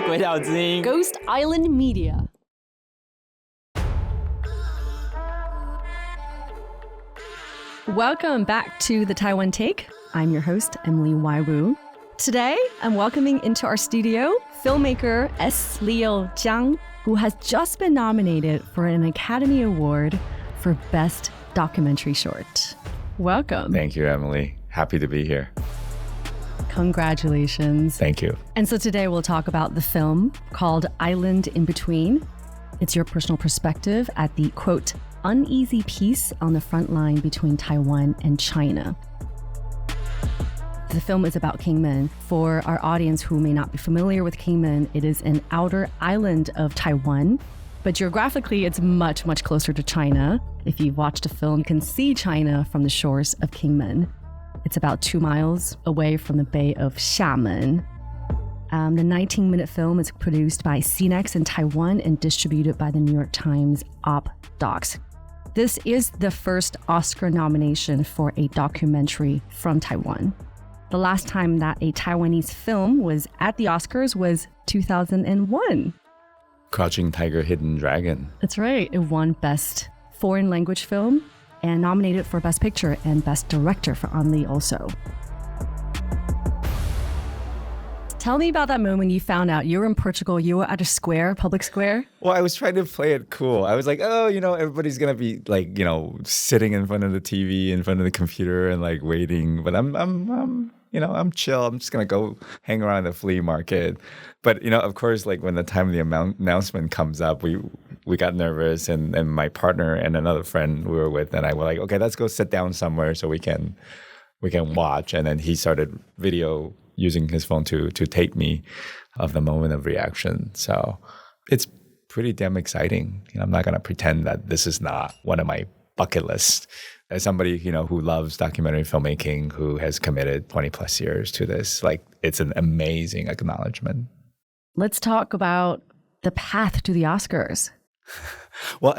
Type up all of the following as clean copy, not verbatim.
鬼岛之音 Ghost Island Media. Welcome back to the Taiwan Take. I'm your host, Emily Waiwu. Today, I'm welcoming into our studio filmmaker S. Leo Chiang, who has just been nominated for an Academy Award for Best Documentary Short. Welcome. Thank you, Emily. Happy to be here. Congratulations. Thank you. And so today we'll talk about the film called Island in Between. It's your personal perspective at the, quote, uneasy piece on the front line between Taiwan and China. The film is about Kinmen. For our audience who may not be familiar with Kinmen, it is an outer island of Taiwan, but geographically it's much, much closer to China. If you've watched a film, you can see China from the shores of Kinmen. It's about 2 miles away from the Bay of Xiamen. The 19-minute film is produced by CNEX in Taiwan and distributed by the New York Times Op Docs. This is the first Oscar nomination for a documentary from Taiwan. The last time that a Taiwanese film was at the Oscars was 2001. Crouching Tiger, Hidden Dragon. That's right. It won Best Foreign Language Film and nominated for Best Picture and Best Director for An Li also. Tell me about that moment you found out you were in Portugal, you were at a square, public square. Well, I was trying to play it cool. I was like, oh, everybody's going to be like, sitting in front of the TV, in front of the computer and like waiting. But I'm chill. I'm just going to go hang around the flea market. But, of course, like when the time of the announcement comes up, we got nervous and my partner and another friend we were with and I were like, okay, let's go sit down somewhere so we can watch. And then he started using his phone to tape me of the moment of reaction. So it's pretty damn exciting. I'm not going to pretend that this is not one of my bucket lists. As somebody, who loves documentary filmmaking, who has committed 20 plus years to this, like it's an amazing acknowledgement. Let's talk about the path to the Oscars. Well,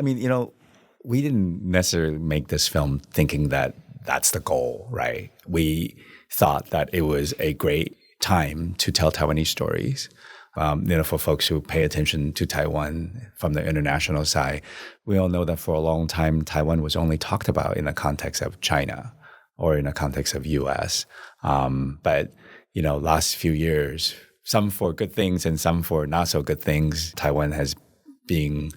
we didn't necessarily make this film thinking that that's the goal, right? We thought that it was a great time to tell Taiwanese stories. For folks who pay attention to Taiwan from the international side, we all know that for a long time, Taiwan was only talked about in the context of China or in the context of US. But last few years, some for good things and some for not so good things, Taiwan has been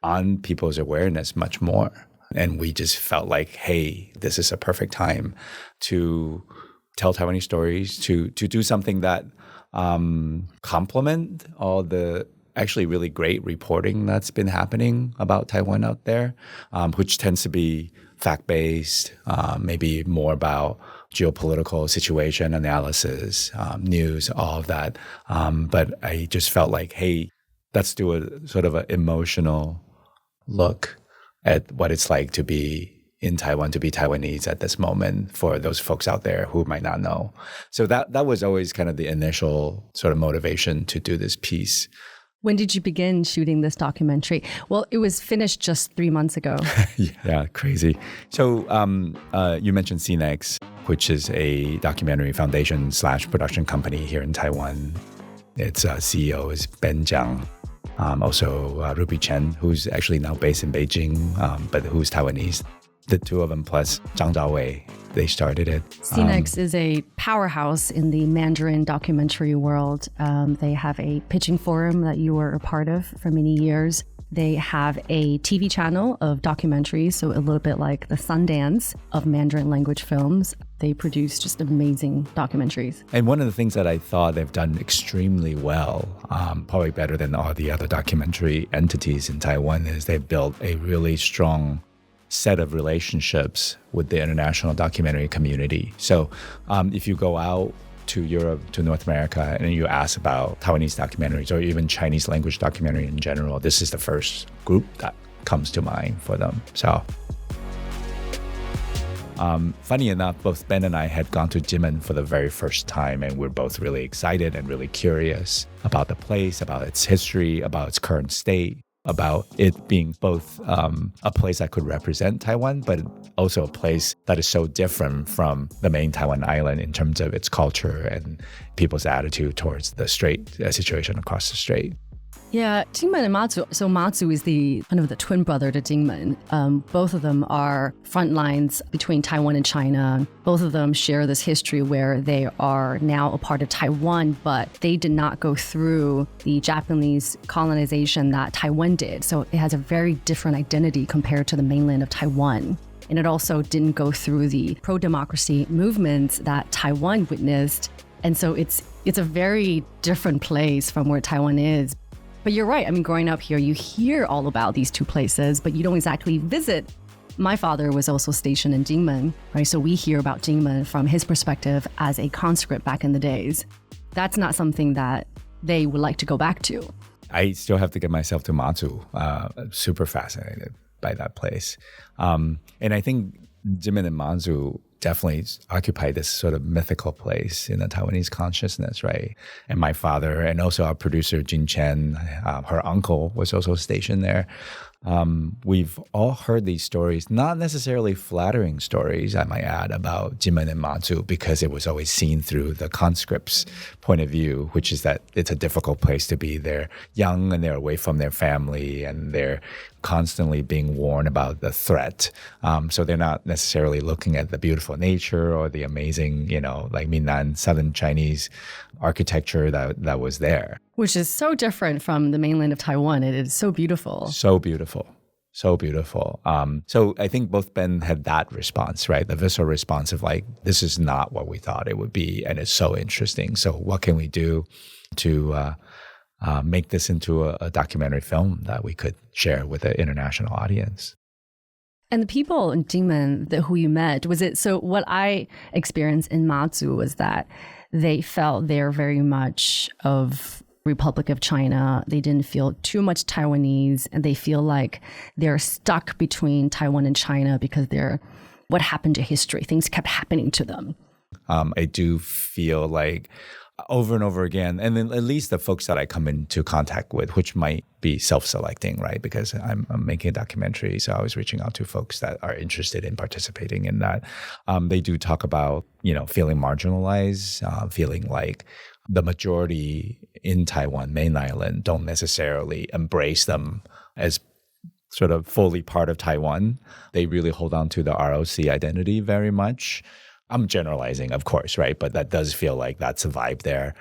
on people's awareness much more. And we just felt like, hey, this is a perfect time to tell Taiwanese stories, to do something that complement all the actually really great reporting that's been happening about Taiwan out there, which tends to be fact-based, maybe more about geopolitical situation analysis, news, all of that. But I just felt like, hey, let's do a sort of an emotional look at what it's like to be in Taiwan, to be Taiwanese at this moment for those folks out there who might not know. So that was always kind of the initial sort of motivation to do this piece. When did you begin shooting this documentary? Well, it was finished just 3 months ago. Yeah, crazy. So you mentioned CNEX, which is a documentary foundation / production company here in Taiwan. Its CEO is Ben Jiang. Also Ruby Chen, who's actually now based in Beijing, but who's Taiwanese. The two of them plus Zhang Zhaowei, they started it. CNEX is a powerhouse in the Mandarin documentary world. They have a pitching forum that you were a part of for many years. They have a TV channel of documentaries, so a little bit like the Sundance of Mandarin language films. They produce just amazing documentaries. And one of the things that I thought they've done extremely well, probably better than all the other documentary entities in Taiwan, is they've built a really strong set of relationships with the international documentary community. So if you go out to Europe, to North America, and you ask about Taiwanese documentaries or even Chinese language documentary in general, this is the first group that comes to mind for them. So funny enough, both Ben and I had gone to Kinmen for the very first time, and we're both really excited and really curious about the place, about its history, about its current state. about it being both a place that could represent Taiwan, but also a place that is so different from the main Taiwan island in terms of its culture and people's attitude towards the strait situation across the strait. Yeah, Kinmen and Matsu. So Matsu is the kind of the twin brother to Kinmen. Both of them are front lines between Taiwan and China. Both of them share this history where they are now a part of Taiwan, but they did not go through the Japanese colonization that Taiwan did. So it has a very different identity compared to the mainland of Taiwan. And it also didn't go through the pro-democracy movements that Taiwan witnessed. And so it's a very different place from where Taiwan is. But you're right. I mean, growing up here, you hear all about these two places, but you don't exactly visit. My father was also stationed in Kinmen, right? So we hear about Kinmen from his perspective as a conscript back in the days. That's not something that they would like to go back to. I still have to get myself to Matsu. Super fascinated by that place. And I think Kinmen and Matsu definitely occupy this sort of mythical place in the Taiwanese consciousness, right? And my father and also our producer, Jin Chen, her uncle was also stationed there. We've all heard these stories, not necessarily flattering stories, I might add, about Kinmen and Matsu, because it was always seen through the conscript's point of view, which is that it's a difficult place to be. They're young and they're away from their family and they're constantly being warned about the threat. So they're not necessarily looking at the beautiful nature or the amazing, like Minnan, southern Chinese architecture that was there. Which is so different from the mainland of Taiwan. It is so beautiful. So beautiful. So beautiful. So I think both Ben had that response, right? The visceral response of like, this is not what we thought it would be. And it's so interesting. So what can we do to make this into a documentary film that we could share with an international audience? And the people in Kinmen who you met, was it, so what I experienced in Matsu was that they felt they're very much of Republic of China. They didn't feel too much Taiwanese, and they feel like they're stuck between Taiwan and China because what happened to history. Things kept happening to them. I do feel like over and over again, and then at least the folks that I come into contact with, which might be self-selecting, right? Because I'm making a documentary, so I was reaching out to folks that are interested in participating in that. They do talk about, feeling marginalized, feeling like the majority in Taiwan, main island, don't necessarily embrace them as sort of fully part of Taiwan. They really hold on to the ROC identity very much. I'm generalizing, of course, right? But that does feel like that's a vibe there.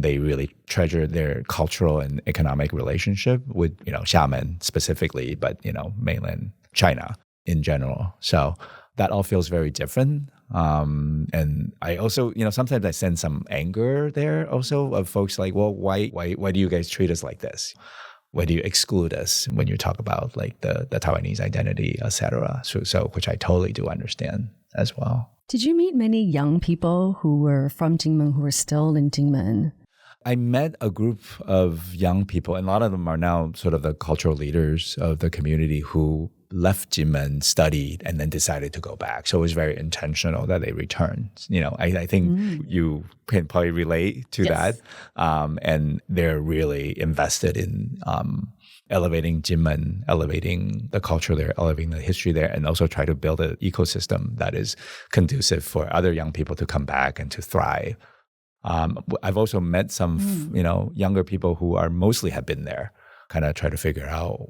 They really treasure their cultural and economic relationship with, Xiamen specifically, but, mainland China in general. So that all feels very different. And I also, sometimes I sense some anger there also of folks like, well, why do you guys treat us like this? Why do you exclude us when you talk about like the Taiwanese identity, et cetera? So which I totally do understand as well. Did you meet many young people who were from Kinmen who were still in Kinmen? I met a group of young people, and a lot of them are now sort of the cultural leaders of the community who left Kinmen, studied, and then decided to go back. So it was very intentional that they returned. I think you can probably relate to that. And they're really invested in elevating Kinmen, elevating the culture there, elevating the history there, and also try to build an ecosystem that is conducive for other young people to come back and to thrive. I've also met some, younger people who are mostly have been there, kind of try to figure out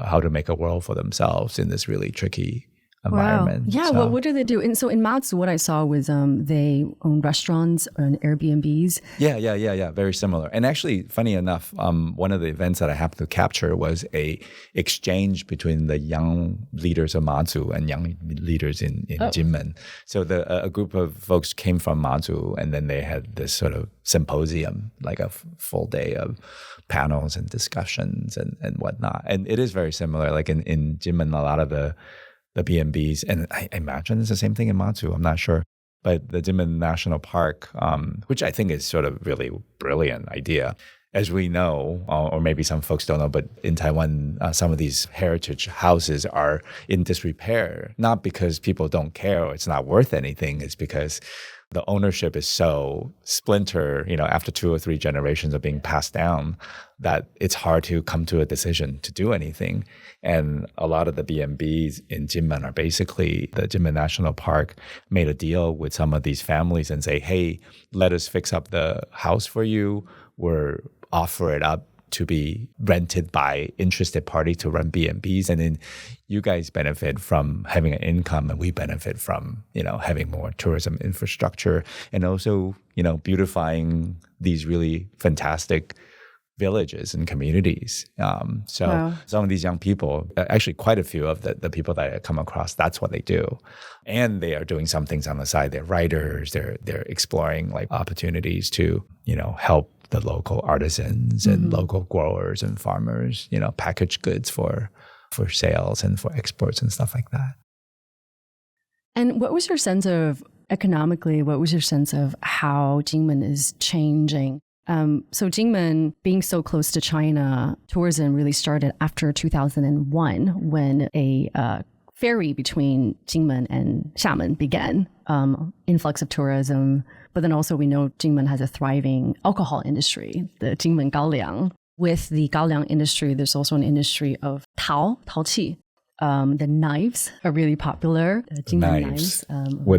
how to make a world for themselves in this really tricky environment. Wow. Yeah, so. well, what do they do? And so in Matsu, what I saw was they own restaurants and Airbnbs. Yeah. Very similar. And actually, funny enough, one of the events that I happened to capture was a exchange between the young leaders of Matsu and young leaders in Kinmen. So a group of folks came from Matsu, and then they had this sort of symposium, like a full day of panels and discussions and whatnot. And it is very similar. Like in Kinmen, a lot of the B&Bs, and I imagine it's the same thing in Matsu, I'm not sure. But the Kinmen National Park, which I think is sort of really brilliant idea. As we know, or maybe some folks don't know, but in Taiwan, some of these heritage houses are in disrepair, not because people don't care or it's not worth anything. It's because the ownership is so splinter, after 2 or 3 generations of being passed down, that it's hard to come to a decision to do anything. And a lot of the B&Bs in Kinmen are basically, the Kinmen National Park made a deal with some of these families and say, hey, let us fix up the house for you. We're offer it up to be rented by interested party to run B&Bs. And then you guys benefit from having an income, and we benefit from, having more tourism infrastructure, and also, beautifying these really fantastic villages and communities. So wow. Some of these young people, actually quite a few of the people that I come across, that's what they do. And they are doing some things on the side. They're writers, they're exploring like opportunities to, help the local artisans and local growers and farmers, package goods for sales and for exports and stuff like that. And what was your sense of, economically, what was your sense of how Kinmen is changing? So Kinmen, being so close to China, tourism really started after 2001 when a ferry between Kinmen and Xiamen began, influx of tourism. But then also we know Kinmen has a thriving alcohol industry, the Kinmen Gaoliang. With the Gaoliang industry, there's also an industry of taoqi. The knives are really popular. Kinmen knives.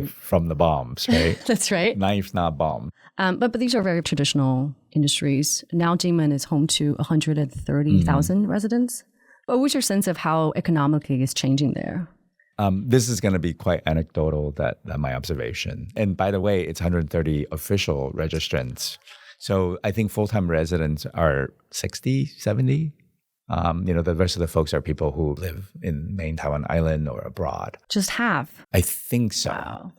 From the bombs, right? That's right. Knives, not bombs. But these are very traditional industries. Now Kinmen is home to 130,000 residents. What was your sense of how economically it's changing there? This is going to be quite anecdotal, that my observation. And by the way, it's 130 official registrants. So I think full-time residents are 60, 70. The rest of the folks are people who live in main Taiwan Island or abroad. Just half? I think so. Wow.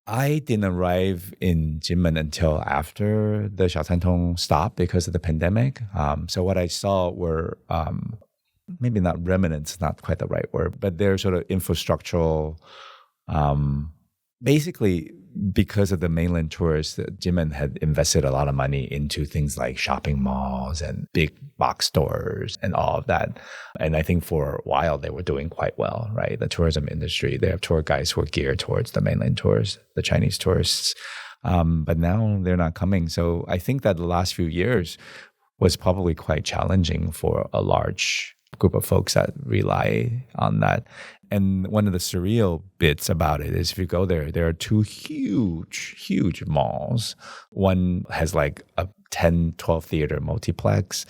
I didn't arrive in Kinmen until after the Xiaocantong stopped because of the pandemic. So what I saw were maybe not remnants, not quite the right word, but they're sort of infrastructural. Basically, because of the mainland tourists, Kinmen had invested a lot of money into things like shopping malls and big box stores and all of that. And I think for a while they were doing quite well, right? The tourism industry, they have tour guides who are geared towards the mainland tourists, the Chinese tourists. But now they're not coming. So I think that the last few years was probably quite challenging for a large group of folks that rely on that. And one of the surreal bits about it is if you go there, there are 2 huge malls. One has like a 10, 12 theater multiplex,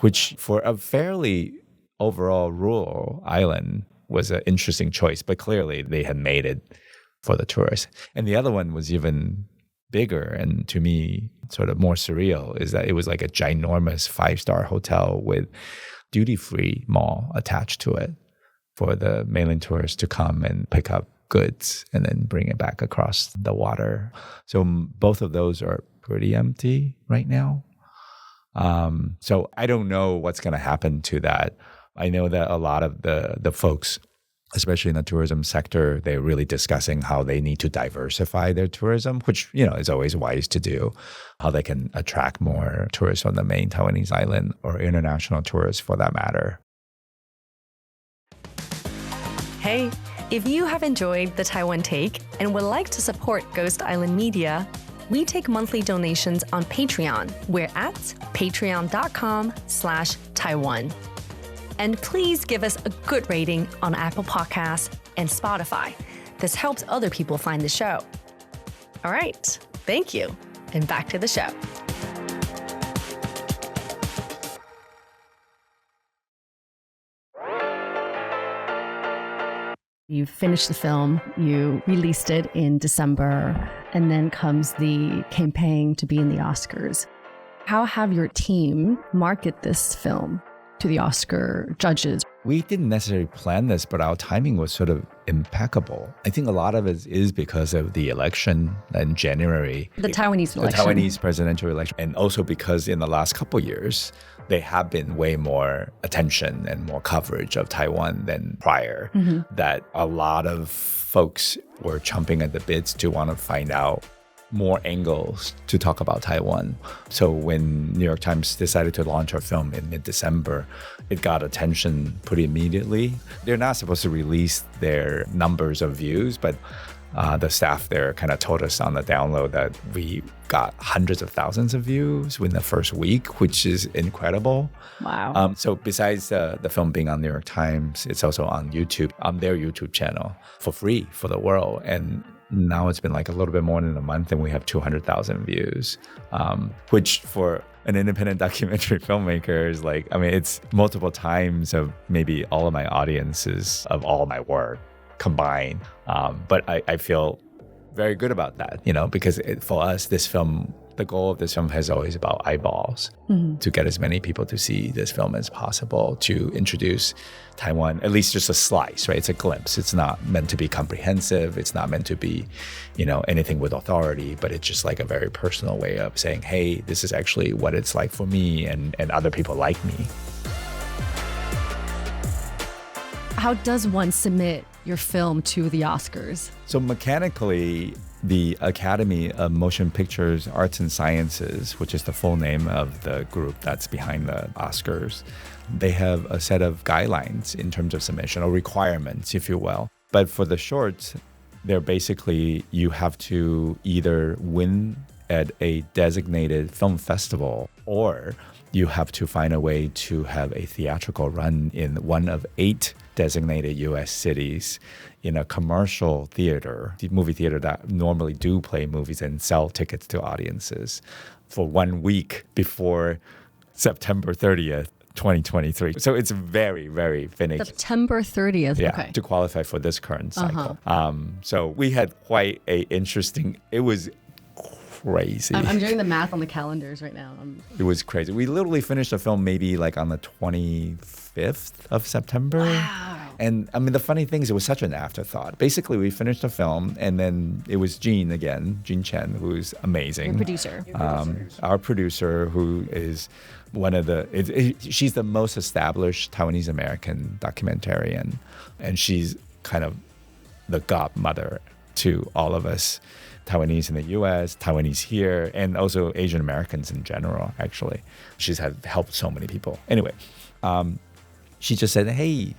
which for a fairly overall rural island was an interesting choice. But clearly they had made it for the tourists. And the other one was even bigger, and to me, sort of more surreal, is that it was like a ginormous 5-star hotel with duty-free mall attached to it for the mainland tourists to come and pick up goods and then bring it back across the water. So both of those are pretty empty right now. So I don't know what's going to happen to that. I know that a lot of the folks, especially in the tourism sector, they're really discussing how they need to diversify their tourism, which, is always wise to do, how they can attract more tourists on the main Taiwanese island or international tourists for that matter. Hey, if you have enjoyed the Taiwan Take and would like to support Ghost Island Media, we take monthly donations on Patreon. We're at patreon.com/Taiwan. And please give us a good rating on Apple Podcasts and Spotify. This helps other people find the show. All right, thank you. And back to the show. You finished the film, you released it in December, and then comes the campaign to be in the Oscars. How have your team market this film to the Oscar judges? We didn't necessarily plan this, but our timing was sort of impeccable. I think a lot of it is because of the election in January. The Taiwanese election. The Taiwanese presidential election. And also because in the last couple of years, there have been way more attention and more coverage of Taiwan than prior. That a lot of folks were chomping at the bits to want to find out more angles to talk about Taiwan. So when New York Times decided to launch our film in mid-December, it got attention pretty immediately. They're not supposed to release their numbers of views, but The staff there kind of told us on the download that we got hundreds of thousands of views within the first week, which is incredible. Wow. So besides the film being on New York Times, it's also on YouTube, on their YouTube channel for free for the world. And now it's been like a little bit more than a month and we have 200,000 views, which for an independent documentary filmmaker is like, I mean, it's multiple times of maybe all of my audiences of all my work combined. But I feel very good about that, because for us, this film, the goal of this film has always about eyeballs, to get as many people to see this film as possible, to introduce Taiwan, at least just a slice, right? It's a glimpse. It's not meant to be comprehensive. It's not meant to be, anything with authority, but it's just like a very personal way of saying, hey, this is actually what it's like for me and other people like me. How does one submit your film to the Oscars? So mechanically, the Academy of Motion Pictures Arts and Sciences, which is the full name of the group that's behind the Oscars, they have a set of guidelines in terms of submission, or requirements, if you will. But for the shorts, they're basically, you have to either win at a designated film festival, or you have to find a way to have a theatrical run in one of 8 designated U.S. cities in a commercial theater, the movie theater that normally do play movies and sell tickets to audiences, for 1 week before September 30th, 2023. So it's very, very finicky. September 30th. Yeah, Okay. to qualify for this current cycle. So we had quite a interesting, it was crazy. I'm doing the math on the calendars right now. It was crazy. We literally finished the film maybe like on the 25th of September. Wow. And I mean, the funny thing is it was such an afterthought. Basically, we finished the film and then it was Jean Chen, who's amazing. Your producer. Our producer, who is one of she's the most established Taiwanese American documentarian. And she's kind of the godmother to all of us Taiwanese in the US, Taiwanese here, and also Asian Americans in general, actually. She's helped so many people. Anyway, she just said, hey,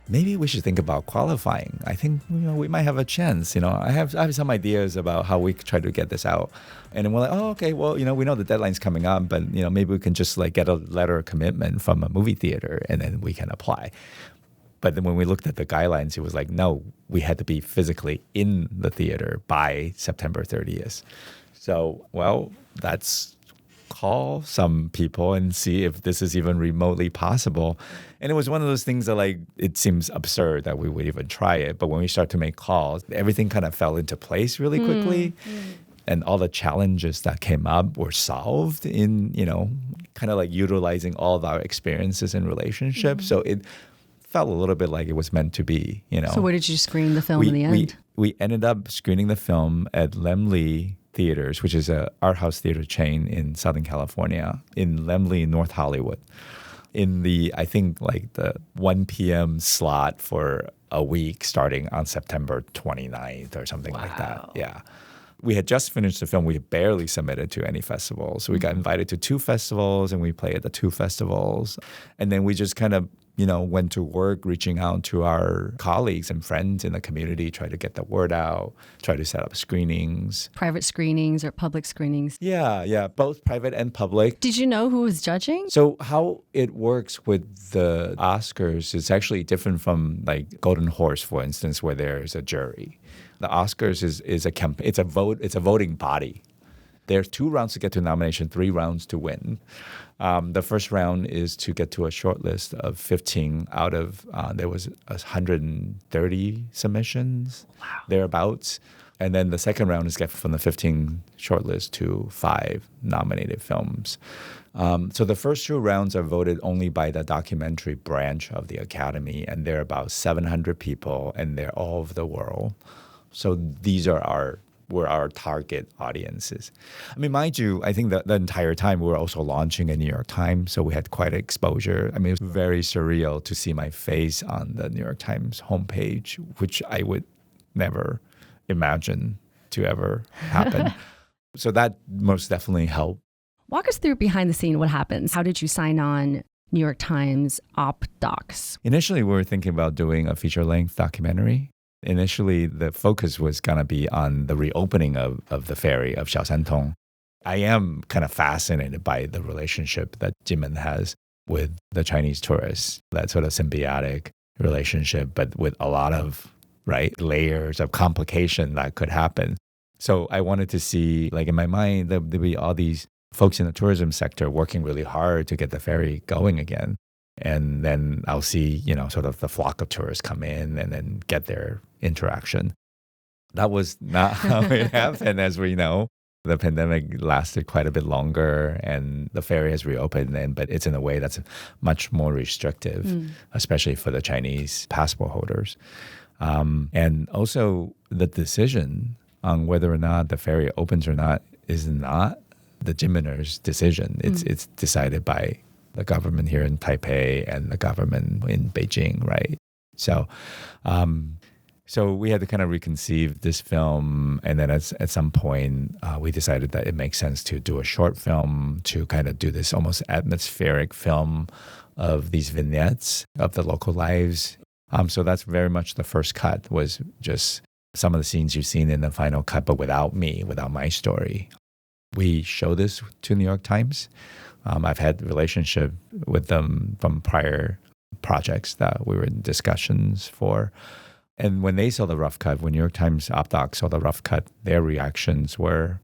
maybe we should think about qualifying. I think we might have a chance. I have some ideas about how we could try to get this out. And then we're like, oh, okay, well, we know the deadline's coming up, but maybe we can just like get a letter of commitment from a movie theater and then we can apply. But then when we looked at the guidelines, it was like, no, we had to be physically in the theater by September 30th. So, well, let's call some people and see if this is even remotely possible. And it was one of those things that like, it seems absurd that we would even try it. But when we start to make calls, everything kind of fell into place really quickly. And all the challenges that came up were solved in, kind of like utilizing all of our experiences and relationships. So it felt a little bit like it was meant to be, So where did you screen the film in the end? We ended up screening the film at Laemmle Theaters, which is an art house theater chain in Southern California, in Laemmle, North Hollywood, in the, I think, like the 1 p.m. slot for a week starting on September 29th or something like that. Yeah. We had just finished the film. We had barely submitted to any festivals. So we got invited to 2 festivals and we played at the 2 festivals. And then we just kind of went to work reaching out to our colleagues and friends in the community, try to get the word out, try to set up screenings. Private screenings or public screenings? Yeah, both private and public. Did you know who was judging? So how it works with the Oscars is actually different from like Golden Horse, for instance, where there's a jury. The Oscars is a campaign. It's a voting body. There's 2 rounds to get to nomination, 3 rounds to win. The first round is to get to a short list of 15 out of, there was 130 submissions, thereabouts. And then the second round is get from the 15 shortlist to 5 nominated films. So the first 2 rounds are voted only by the documentary branch of the Academy, and there are about 700 people, and they're all over the world. So these are were our target audiences. I mean, mind you, I think that the entire time we were also launching a New York Times, so we had quite an exposure. I mean, it was very surreal to see my face on the New York Times homepage, which I would never imagine to ever happen. So that most definitely helped. Walk us through behind the scene what happens. How did you sign on New York Times op docs? Initially, we were thinking about doing a feature-length documentary. Initially, the focus was going to be on the reopening of the ferry of Xiaosantong. I am kind of fascinated by the relationship that Kinmen has with the Chinese tourists, that sort of symbiotic relationship, but with a lot of layers of complication that could happen. So I wanted to see, like in my mind, there'd be all these folks in the tourism sector working really hard to get the ferry going again. And then I'll see, sort of the flock of tourists come in and then get their interaction. That was not how it happened, as we know. The pandemic lasted quite a bit longer and the ferry has reopened, but it's in a way that's much more restrictive, especially for the Chinese passport holders. And also the decision on whether or not the ferry opens or not is not the Kinmeners' decision. It's decided by the government here in Taipei and the government in Beijing, right? So so we had to kind of reconceive this film. And then at some point, we decided that it makes sense to do a short film to kind of do this almost atmospheric film of these vignettes of the local lives. So that's very much the first cut, was just some of the scenes you've seen in the final cut, but without me, without my story. We show this to New York Times. I've had relationship with them from prior projects that we were in discussions for. And when they saw the rough cut, when New York Times OpDoc saw the rough cut, their reactions were,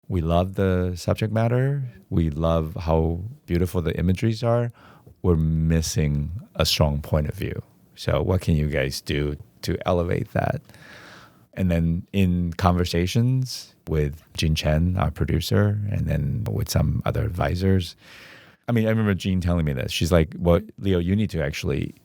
we love the subject matter. We love how beautiful the imageries are. We're missing a strong point of view. So what can you guys do to elevate that? And then in conversations with Jean Chen, our producer, and then with some other advisors, I remember Jean telling me this. She's like, well, Leo, you need to actually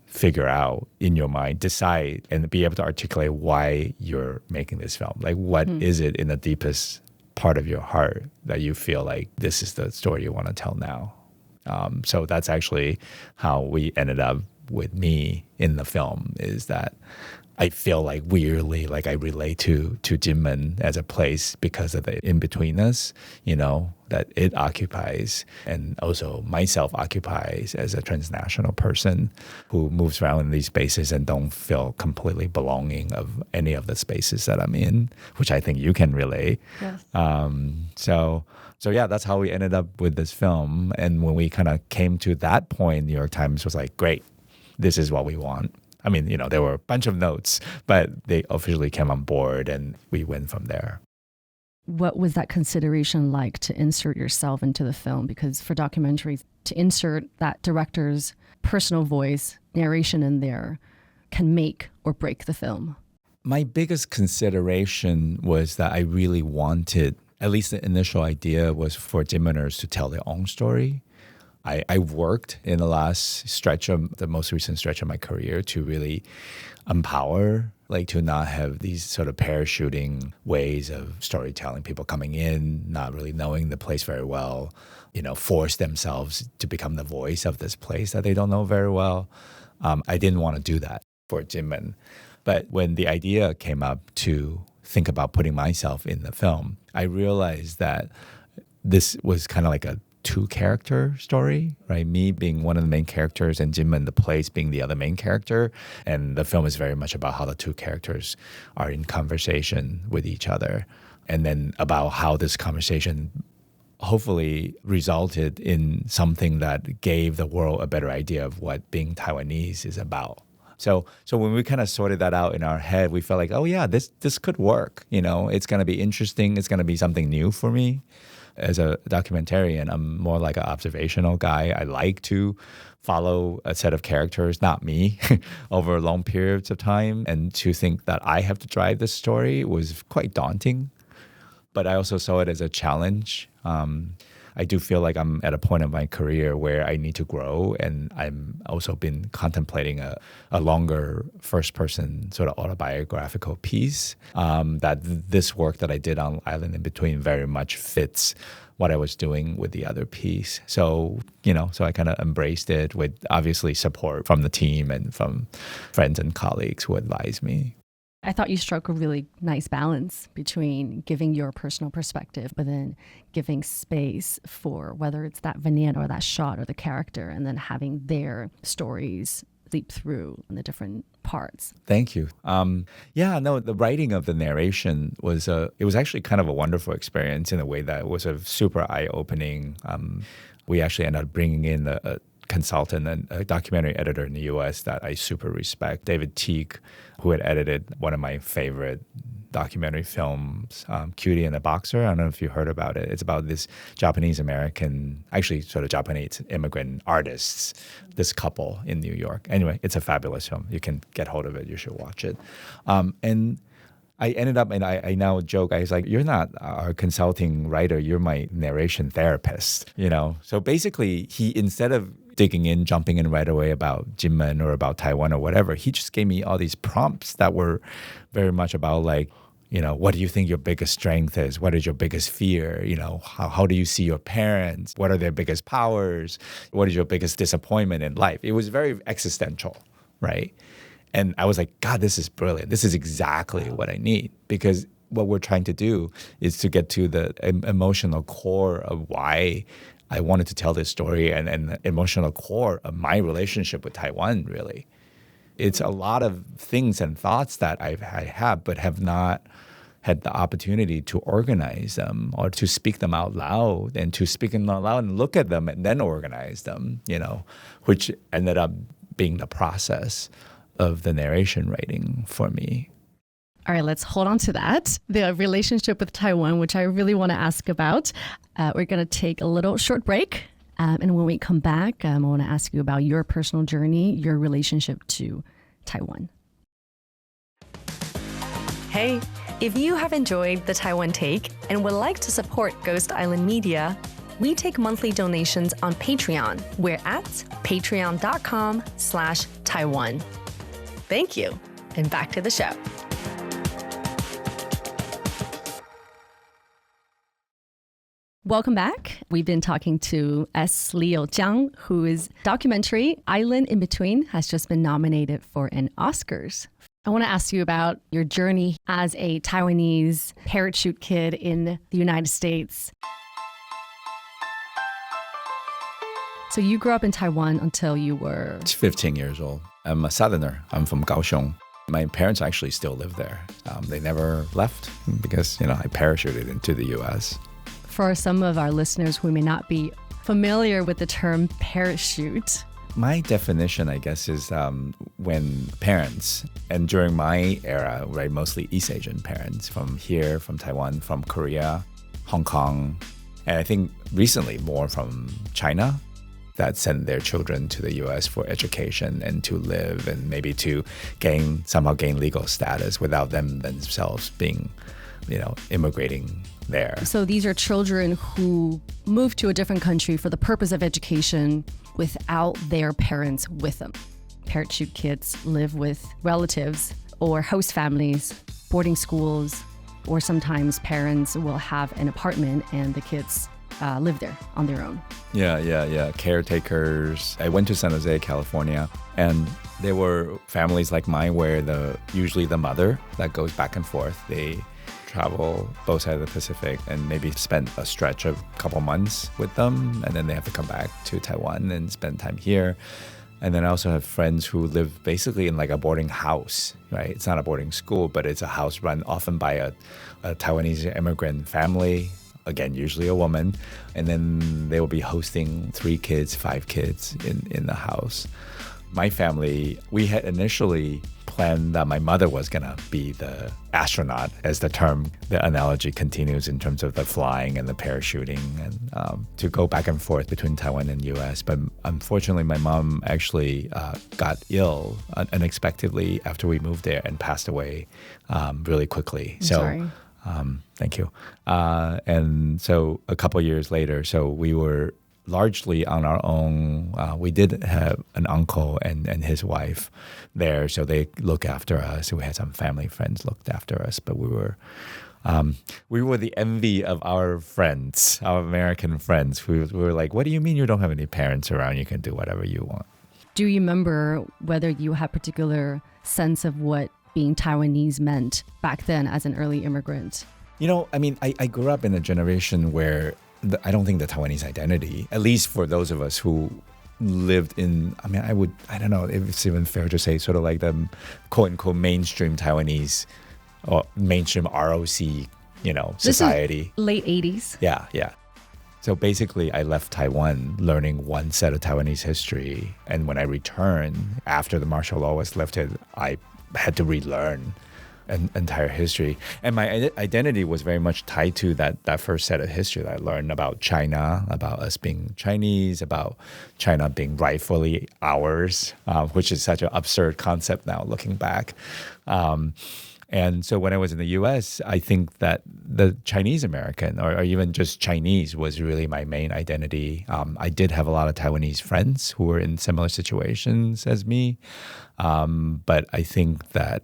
figure out in your mind, decide, and be able to articulate why you're making this film. Like, what is it in the deepest part of your heart that you feel like this is the story you want to tell now? So that's actually how we ended up with me in the film, is that I feel like weirdly like I relate to Kinmen as a place because of the in-betweenness, that it occupies, and also myself occupies as a transnational person who moves around in these spaces and don't feel completely belonging of any of the spaces that I'm in, which I think you can relate. Yes. So yeah, that's how we ended up with this film. And when we kind of came to that point, New York Times was like, great, this is what we want. There were a bunch of notes, but they officially came on board and we went from there. What was that consideration like to insert yourself into the film? Because for documentaries, to insert that director's personal voice, narration in there can make or break the film. My biggest consideration was that I really wanted, at least the initial idea was for Kinmeners to tell their own story. I worked in the most recent stretch of my career to really empower, to not have these sort of parachuting ways of storytelling, people coming in, not really knowing the place very well, force themselves to become the voice of this place that they don't know very well. I didn't want to do that for Kinmen. But when the idea came up to think about putting myself in the film, I realized that this was kind of like a two-character story, right? Me being one of the main characters and Kinmen, the place, being the other main character. And the film is very much about how the two characters are in conversation with each other. And then about how this conversation hopefully resulted in something that gave the world a better idea of what being Taiwanese is about. So when we kind of sorted that out in our head, we felt like, oh yeah, this could work. It's going to be interesting. It's going to be something new for me. As a documentarian, I'm more like an observational guy. I like to follow a set of characters, not me, over long periods of time. And to think that I have to drive this story was quite daunting. But I also saw it as a challenge. I do feel like I'm at a point of my career where I need to grow, and I'm also been contemplating a longer first-person sort of autobiographical piece that this work that I did on Island in Between very much fits what I was doing with the other piece. So, so I kind of embraced it with obviously support from the team and from friends and colleagues who advised me. I thought you struck a really nice balance between giving your personal perspective, but then giving space for whether it's that vignette or that shot or the character, and then having their stories sleep through the different parts. Thank you. The writing of the narration was it was actually kind of a wonderful experience in a way that was a super eye-opening. We actually ended up bringing in a consultant and a documentary editor in the U.S. that I super respect, David Teague, who had edited one of my favorite documentary films, Cutie and the Boxer. I don't know if you heard about it. It's about this Japanese-American, actually sort of Japanese immigrant artists, this couple in New York. Anyway, it's a fabulous film. You can get hold of it. You should watch it. And I ended up, and I now joke, I was like, you're not our consulting writer, you're my narration therapist, So basically, he, instead of digging in, jumping in right away about Kinmen or about Taiwan or whatever, he just gave me all these prompts that were very much about what do you think your biggest strength is? What is your biggest fear? How do you see your parents? What are their biggest powers? What is your biggest disappointment in life? It was very existential, right? And I was like, God, this is brilliant. This is exactly what I need, because what we're trying to do is to get to the emotional core of why I wanted to tell this story and the emotional core of my relationship with Taiwan, really. It's a lot of things and thoughts that I have, but have not had the opportunity to organize them or to speak them out loud, and to speak them out loud and look at them and then organize them, which ended up being the process of the narration writing for me. All right, let's hold on to that. The relationship with Taiwan, which I really want to ask about. We're going to take a little short break. And when we come back, I want to ask you about your personal journey, your relationship to Taiwan. Hey, if you have enjoyed the Taiwan Take and would like to support Ghost Island Media, we take monthly donations on Patreon. We're at patreon.com/Taiwan. Thank you, and back to the show. Welcome back. We've been talking to S. Leo Chiang, whose documentary, Island in Between, has just been nominated for an Oscars. I want to ask you about your journey as a Taiwanese parachute kid in the United States. So you grew up in Taiwan until you were 15 years old. I'm a Southerner. I'm from Kaohsiung. My parents actually still live there. They never left because, I parachuted into the U.S. For some of our listeners who may not be familiar with the term parachute. My definition, I guess, is when parents, and during my era, right, mostly East Asian parents from here, from Taiwan, from Korea, Hong Kong, and I think recently more from China, that send their children to the U.S. for education and to live and maybe to somehow gain legal status without them themselves being, immigrating there. So these are children who move to a different country for the purpose of education without their parents with them. Parachute kids live with relatives or host families, boarding schools, or sometimes parents will have an apartment and the kids live there on their own. Yeah. Caretakers. I went to San Jose, California, and there were families like mine where usually the mother that goes back and forth, they travel both sides of the Pacific and maybe spend a stretch of a couple months with them, and then they have to come back to Taiwan and spend time here. And then I also have friends who live basically in like a boarding house, right? It's not a boarding school, but it's a house run often by a Taiwanese immigrant family, again, usually a woman. And then they will be hosting 3 kids, 5 kids in the house. My family, we had initially planned that my mother was going to be the astronaut, as the analogy continues in terms of the flying and the parachuting, and to go back and forth between Taiwan and U.S. But unfortunately, my mom actually got ill unexpectedly after we moved there and passed away really quickly. Sorry. Thank you. And so a couple years later, so we were largely on our own. We did have an uncle and his wife there, so they look after us. We had some family friends looked after us, but we were the envy of our friends, our American friends. We were like, what do you mean you don't have any parents around? You can do whatever you want. Do you remember whether you had particular sense of what being Taiwanese meant back then as an early immigrant? I grew up in a generation where I don't think the Taiwanese identity, at least for those of us who lived in, I don't know if it's even fair to say, sort of like the quote unquote mainstream Taiwanese or mainstream ROC, society. This is late 80s. Yeah, yeah. So basically, I left Taiwan learning one set of Taiwanese history. And when I returned, after the martial law was lifted, I had to relearn an entire history. And my identity was very much tied to that first set of history that I learned about China, about us being Chinese, about China being rightfully ours, which is such an absurd concept now looking back. And so when I was in the U.S., I think that the Chinese American or even just Chinese was really my main identity. I did have a lot of Taiwanese friends who were in similar situations as me. But I think that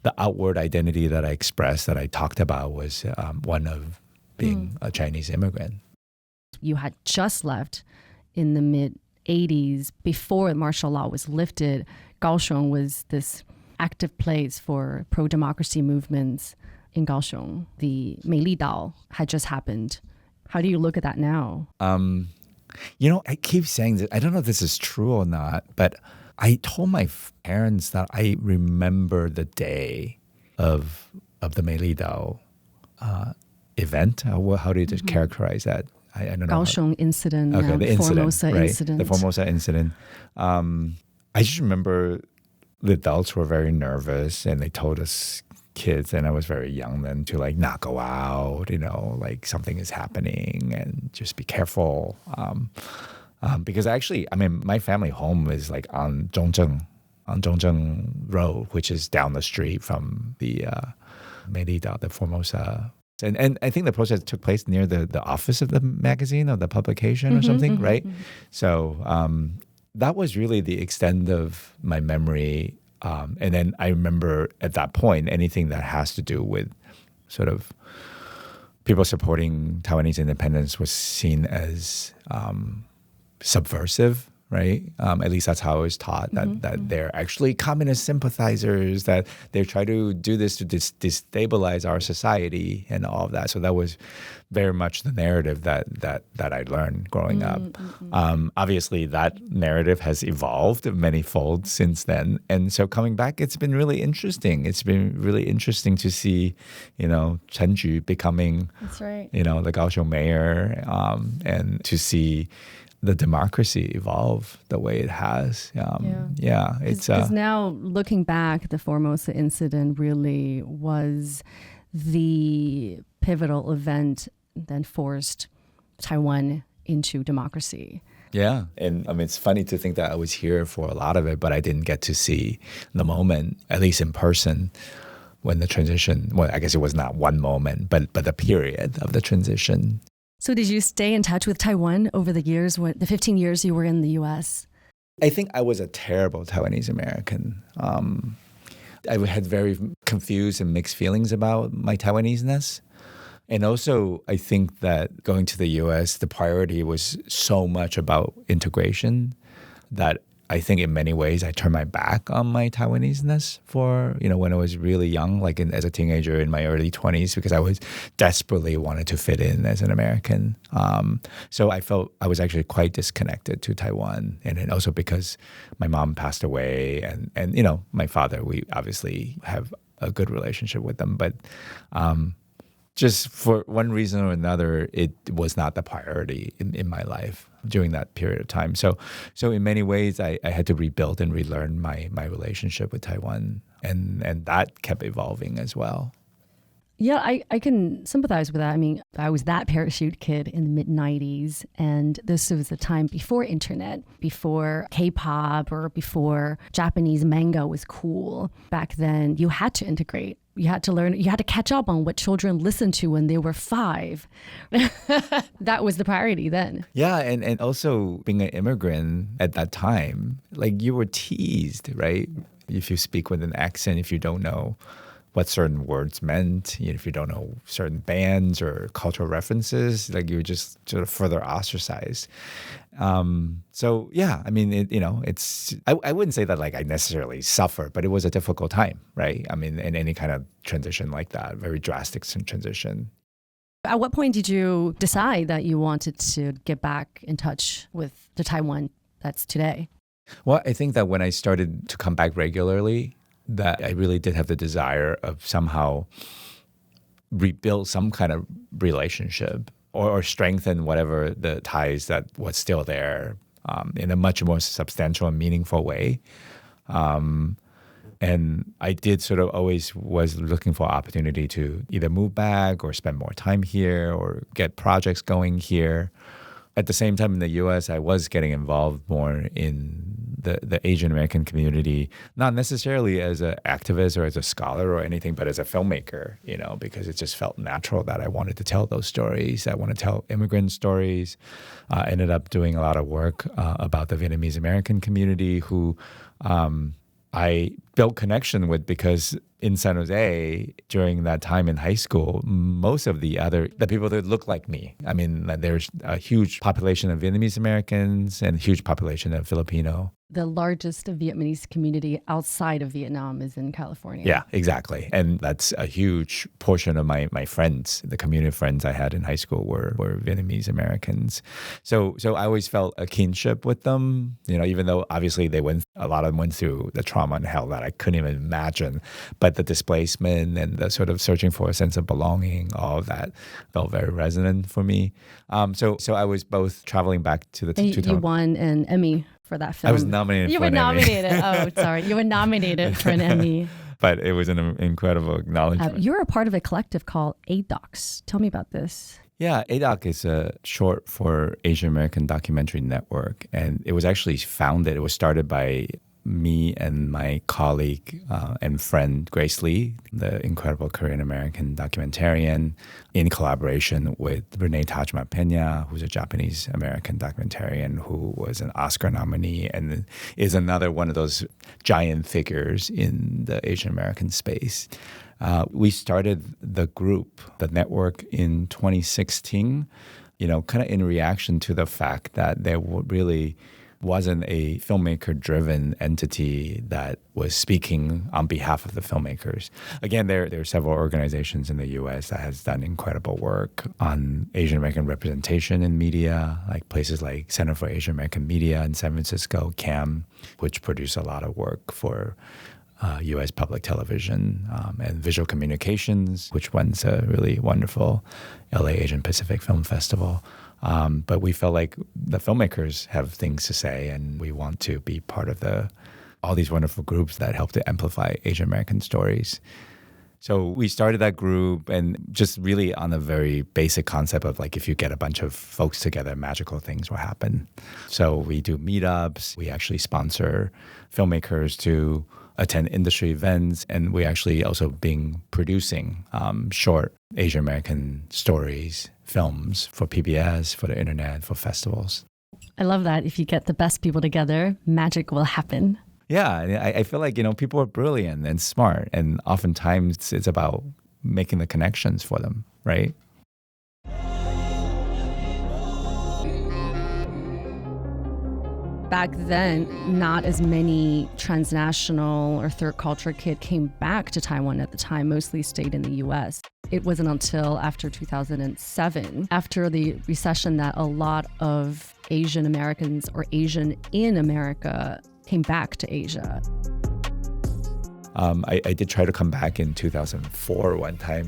the outward identity that I expressed, that I talked about, was one of being a Chinese immigrant. You had just left in the mid-'80s. Before martial law was lifted, Kaohsiung was this active place for pro-democracy movements in Kaohsiung. The Meilidao had just happened. How do you look at that now? I keep saying that. I don't know if this is true or not, but I told my parents that I remember the day of the Meilidao event. How do you just characterize that? I don't know. Kaohsiung incident, okay, the incident, Formosa right? incident. The Formosa incident. I just remember the adults were very nervous, and they told us kids, and I was very young then, to like not go out, like something is happening and just be careful. Because actually, my family home is like on Zhongzheng Road, which is down the street from the Meilidao, the Formosa. And I think the protest took place near the office of the magazine or the publication or something, right? So that was really the extent of my memory. And then I remember at that point, anything that has to do with sort of people supporting Taiwanese independence was seen as subversive, right? At least that's how I was taught, that they're actually communist sympathizers, that they try to do this to destabilize our society and all of that. So that was very much the narrative that I learned growing up. Obviously, that narrative has evolved many folds since then. And so coming back, it's been really interesting. It's been really interesting to see, Chen Ju becoming, That's right. the Kaohsiung mayor, and to see the democracy evolve the way it has. It's because now looking back, the Formosa incident really was the pivotal event that forced Taiwan into democracy. Yeah. And it's funny to think that I was here for a lot of it, but I didn't get to see the moment, at least in person, when the transition, well, I guess it was not one moment, but the period of the transition. So did you stay in touch with Taiwan over the years, the 15 years you were in the U.S.? I think I was a terrible Taiwanese American. I had very confused and mixed feelings about my Taiwanese-ness. And also, I think that going to the U.S., the priority was so much about integration that I think in many ways I turned my back on my Taiwanese-ness for, when I was really young, like as a teenager in my early 20s, because I was desperately wanted to fit in as an American. So I felt I was actually quite disconnected to Taiwan. And then also because my mom passed away and my father, we obviously have a good relationship with them. But just for one reason or another, it was not the priority in my life during that period of time. So in many ways, I had to rebuild and relearn my relationship with Taiwan. And that kept evolving as well. Yeah, I can sympathize with that. I was that parachute kid in the mid-'90s, and this was a time before internet, before K-pop, or before Japanese manga was cool. Back then, you had to integrate. You had to learn, you had to catch up on what children listened to when they were 5. That was the priority then. Yeah, and also being an immigrant at that time, like you were teased, right? If you speak with an accent, if you don't know what certain words meant, if you don't know certain bands or cultural references, like you were just sort of further ostracized. So yeah, it's I wouldn't say that like I necessarily suffered, but it was a difficult time, right? In any kind of transition like that, very drastic transition. At what point did you decide that you wanted to get back in touch with the Taiwan that's today? Well, I think that when I started to come back regularly, that I really did have the desire of somehow rebuild some kind of relationship or strengthen whatever the ties that was still there in a much more substantial and meaningful way. And I did sort of always was looking for opportunity to either move back or spend more time here or get projects going here. At the same time in the US, I was getting involved more in the Asian American community, not necessarily as an activist or as a scholar or anything, but as a filmmaker, because it just felt natural that I wanted to tell those stories. I want to tell immigrant stories. I ended up doing a lot of work about the Vietnamese American community who I built connection with because in San Jose during that time in high school, most of the people that look like me. I mean, there's a huge population of Vietnamese Americans and a huge population of Filipino. The largest Vietnamese community outside of Vietnam is in California. Yeah, exactly. And that's a huge portion of my friends. The community of friends I had in high school were Vietnamese Americans. So I always felt a kinship with them, even though obviously a lot of them went through the trauma and hell that I couldn't even imagine. But the displacement and the sort of searching for a sense of belonging, all of that felt very resonant for me. So I was both traveling back to the... You won an Emmy for that film. I was nominated You for were an nominated. Emmy. Oh, sorry. You were nominated for an Emmy. But it was an incredible acknowledgement. You're a part of a collective called ADOCS. Tell me about this. Yeah, ADOC is a short for Asian American Documentary Network. And it was actually it was started by me and my colleague and friend Grace Lee, the incredible Korean American documentarian, in collaboration with Renee Tajma Pena, who's a Japanese American documentarian who was an Oscar nominee and is another one of those giant figures in the Asian American space. We started the group, the network, in 2016, kind of in reaction to the fact that there really wasn't a filmmaker-driven entity that was speaking on behalf of the filmmakers. Again, there are several organizations in the U.S. that has done incredible work on Asian American representation in media, like places like Center for Asian American Media in San Francisco, CAM, which produce a lot of work for U.S. public television, and Visual Communications, which runs a really wonderful LA Asian Pacific Film Festival. But we felt like the filmmakers have things to say, and we want to be part of all these wonderful groups that help to amplify Asian American stories. So we started that group, and just really on a very basic concept of like, if you get a bunch of folks together, magical things will happen. So we do meetups. We actually sponsor filmmakers to attend industry events, and we actually also producing short Asian American stories, films for PBS, for the internet, for festivals. I love that. If you get the best people together, magic will happen. Yeah, I feel like, people are brilliant and smart, and oftentimes it's about making the connections for them, right? Back then, not as many transnational or third culture kids came back to Taiwan at the time, mostly stayed in the US. It wasn't until after 2007, after the recession, that a lot of Asian Americans or Asian in America came back to Asia. I did try to come back in 2004 one time.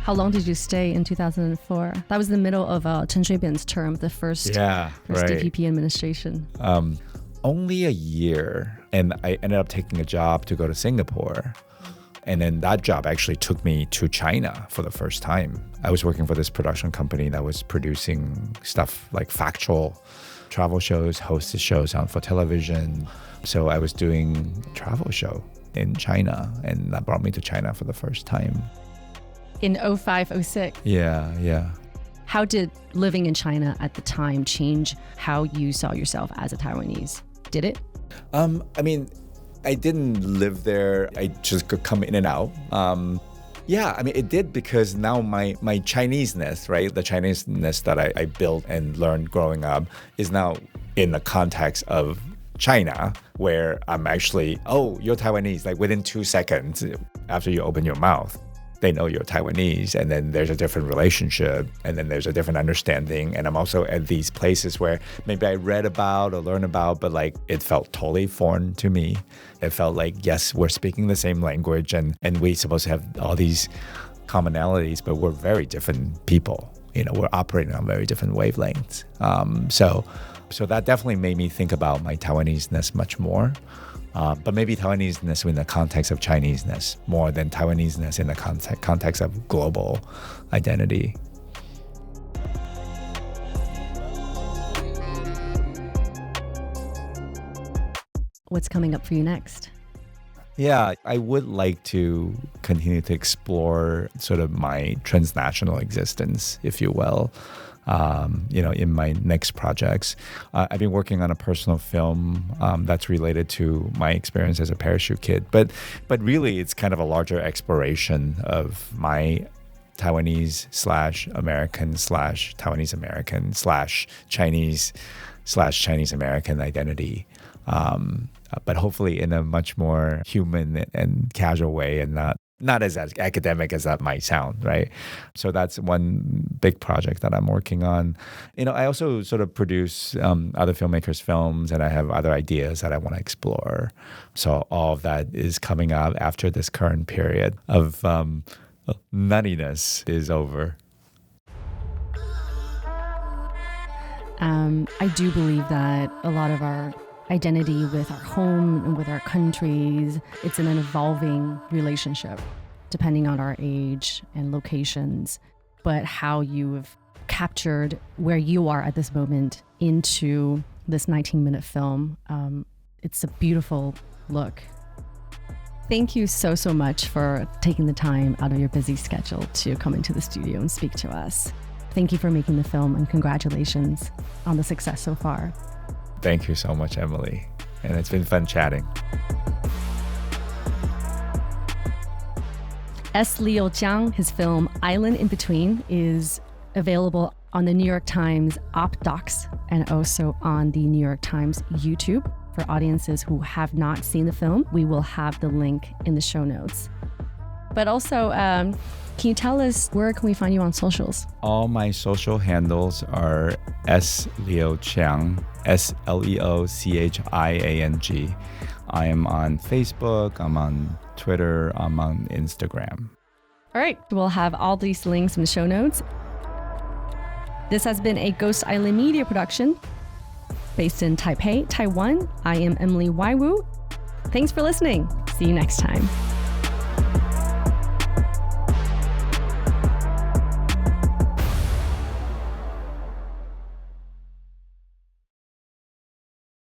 How long did you stay in 2004? That was the middle of Chen Shui-bian's term, the first DPP administration. Only a year. And I ended up taking a job to go to Singapore. And then that job actually took me to China for the first time. I was working for this production company that was producing stuff like factual travel shows, hosted shows for television. So I was doing a travel show in China, and that brought me to China for the first time. In 05, 06? Yeah. How did living in China at the time change how you saw yourself as a Taiwanese? Did it? I didn't live there. I just could come in and out. It did, because now my Chineseness, right? The Chineseness that I built and learned growing up is now in the context of China, where I'm actually, oh, you're Taiwanese, like within 2 seconds after you open your mouth. they know you're Taiwanese, and then there's a different relationship, and then there's a different understanding. And I'm also at these places where maybe I read about or learned about, but like it felt totally foreign to me. It felt like, yes, we're speaking the same language, and we're supposed to have all these commonalities, but we're very different people. We're operating on very different wavelengths. So that definitely made me think about my Taiwanese-ness much more. But maybe Taiwanese-ness in the context of Chinese-ness more than Taiwanese-ness in the context of global identity. What's coming up for you next? Yeah, I would like to continue to explore sort of my transnational existence, if you will. In my next projects. I've been working on a personal film that's related to my experience as a parachute kid, but really it's kind of a larger exploration of my Taiwanese/American/Taiwanese American/Chinese/Chinese American identity. But hopefully in a much more human and casual way, and not as academic as that might sound, right? So that's one big project that I'm working on. I also sort of produce other filmmakers' films, and I have other ideas that I want to explore. So all of that is coming out after this current period of nuttiness is over. I do believe that a lot of our identity with our home and with our countries, it's an evolving relationship depending on our age and locations, but how you've captured where you are at this moment into this 19-minute film, it's a beautiful look. Thank you so much for taking the time out of your busy schedule to come into the studio and speak to us. Thank you for making the film, and congratulations on the success so far. Thank you so much, Emily. And it's been fun chatting. S. Leo Chiang, his film Island in Between is available on the New York Times Op Docs and also on the New York Times YouTube. For audiences who have not seen the film, we will have the link in the show notes. But also, can you tell us where can we find you on socials? All my social handles are S. Leo Chiang, SLEOCHIANG. I am on Facebook, I'm on Twitter, I'm on Instagram. All right, we'll have all these links in the show notes. This has been a Ghost Island Media production based in Taipei, Taiwan. I am Emily Waiwu. Thanks for listening. See you next time.